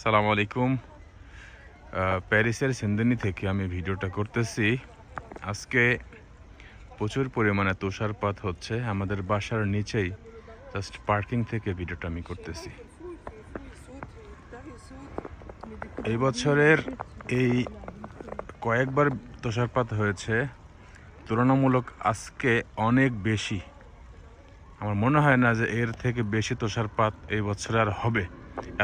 সালামু আলাইকুম। প্যারিসের সেন্দেনি থেকে আমি ভিডিওটা করতেছি। আজকে প্রচুর পরিমাণে তুষারপাত হচ্ছে আমাদের বাসার নিচেই, জাস্ট পার্কিং থেকে ভিডিওটা আমি করতেছি। এই বছরের এই কয়েকবার তুষারপাত হয়েছে, তুলনামূলক আজকে অনেক বেশি। আমার মনে হয় না যে এর থেকে বেশি তুষারপাত এই বছর আর হবে,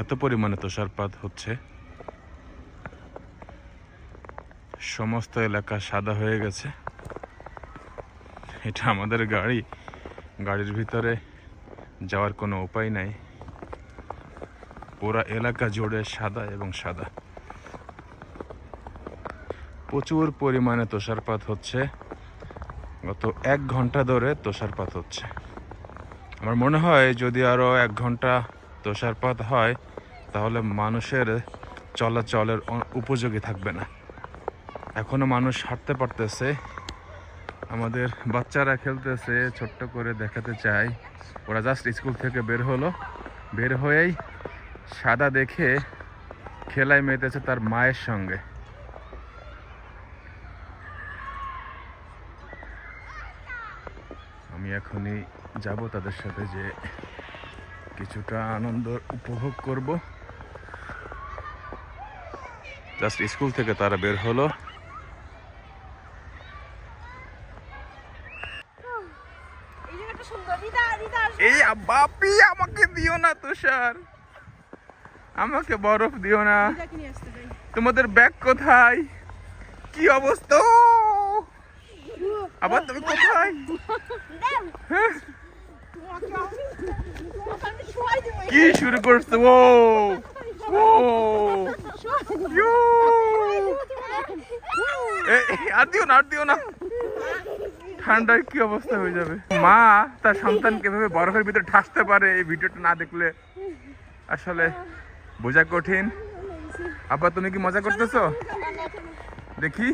এত পরিমাণে তুষারপাত হচ্ছে। সমস্ত এলাকা সাদা হয়ে গেছে। এটা আমাদের গাড়ির ভিতরে যাওয়ার কোনো উপায় নাই। পুরা এলাকা জুড়ে সাদা এবং সাদা। প্রচুর পরিমাণে তুষারপাত হচ্ছে, গত 1 ঘন্টা ধরে তুষারপাত হচ্ছে। আমার মনে হয় যদি আরও 1 ঘন্টা তুষারপাত হয় তাহলে মানুষের চলাচলের উপযোগী থাকবে না। এখনো মানুষ হাঁটতে পারতেছে, আমাদের বাচ্চারা খেলতেছে, ছোট্ট করে দেখাতে চাই। ওরা জাস্ট স্কুল থেকে বের হয়েই সাদা দেখে খেলায় মেতেছে তার মায়ের সঙ্গে। আমি এখনই যাব তাদের সাথে, যে কিছুটা আনন্দ উপভোগ করব। জাস্ট স্কুল থেকে তারা বের হলো। এই বাপি, আমাকে দিও না তুষার, আমাকে বরফ দিও না। তোমাদের ব্যাগ কোথায়? কি অবস্থা? আবার তুমি কোথায়? কি শুরু করছো? আর দিও না, ঠান্ডায় কি অবস্থা হয়ে যাবে। মা তার সন্তানকে এভাবে বরফের ভিতরে ঠাসতে পারে, এই ভিডিওটা না দেখলে আসলে বোঝা কঠিন। আব্বা, তুমি কি মজা করতেছো? দেখি,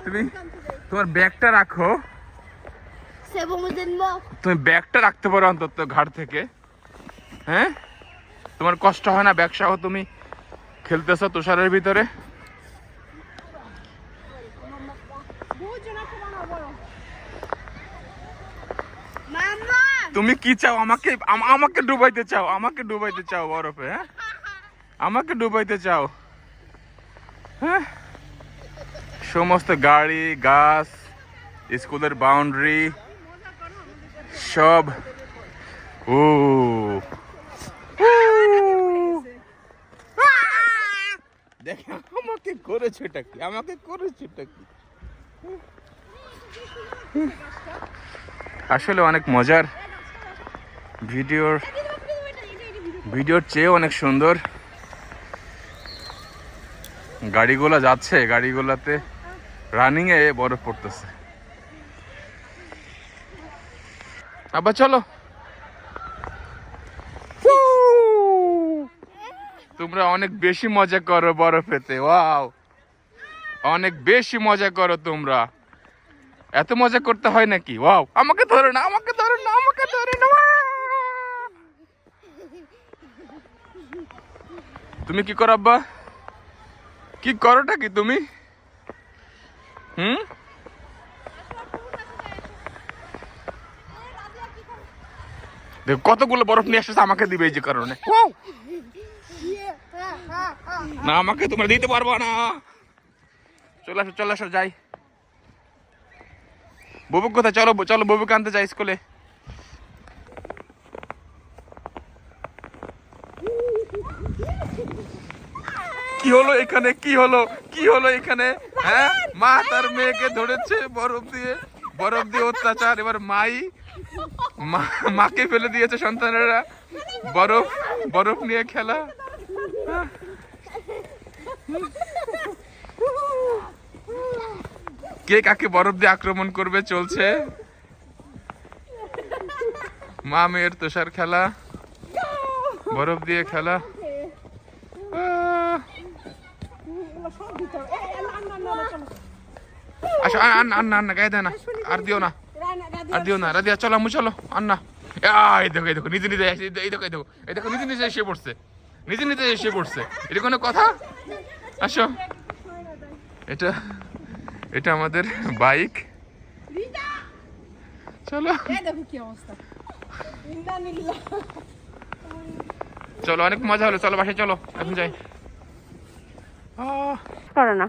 তুমি তোমার ব্যাগটা রাখো। তুমি ব্যাগটা রাখতে পারো অন্তত ঘাট থেকে। হ্যাঁ, তোমার কষ্ট হয় না? ব্যাগ সহ তুমি খেলতেছো তুষারের ভিতরে। তুমি কি চাও? আমাকে ডুবাইতে চাও বরফে? হ্যাঁ, আমাকে ডুবাইতে চাও? হ্যাঁ, সমস্ত গাড়ি, গাছ, স্কুলের বাউন্ডারি সব। ও দেখে আমাকে করেছেটা কি? আসলে অনেক মজার। ভিডিওর চেয়ে অনেক সুন্দর। গাড়িগুলা যাচ্ছে, গাড়িগুলাতে রানিং এ বরফ পড়তেছে। আবার চলো, তোমরা অনেক বেশি মজা করো বরফেতে। ওয়াও, অনেক বেশি মজা করো তোমরা। এত মজা করতে হয় নাকি? ওয়াও, আমাকে ধরো না। তুমি কি করো আব্বা? কি করোটা কি তুমি? দেখো কতগুলো বরফ নিয়ে আসছে, আমাকে দিবে এই যে কারণে। না, আমাকে তোমরা দিতে পারবো না। চলে আসো যাই। ববু কোথায়? চলো ববুকে আনতে যাই স্কুলে। কি হলো এখানে? হ্যাঁ, মা তার মেয়েকে ধরেছে বরফ দিয়ে অত্যাচার। এবার মাকে ফেলে দিয়েছে সন্তানেরা বরফ নিয়ে খেলা। কে কাকে বরফ দিয়ে আক্রমণ করবে চলছে। মা মেয়ের তুষার খেলা, বরফ দিয়ে খেলা। আচ্ছা, আন্না গায়ে দেয় না, আর দিও না রাদিয়া। চলো আম্মু, চলো। আন্না, এই দেখো নিজে এসে পড়ছে। নিজে নিজে এসে পড়ছে, এটা কোনো কথা? আসো, এটা এটা আমাদের বাইক। চলো চলো, অনেক মজা হলো, চলো বাসায় চলো, এখন যাই। করে না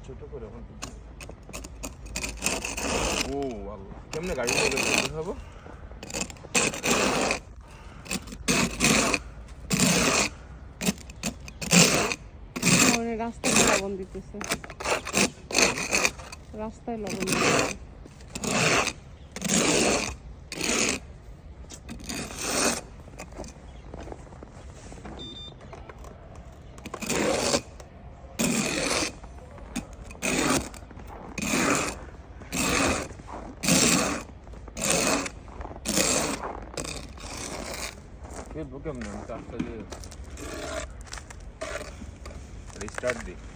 ছোট করে এখন ও আল্লাহ, কেমনে গাড়ি নিয়ে বের হবো? রাস্তায় লবণ দিতেছে, রাস্তায় লবণ দিতেছে। কেমনে? আমি তো আস্তে স্টার্ট দিই।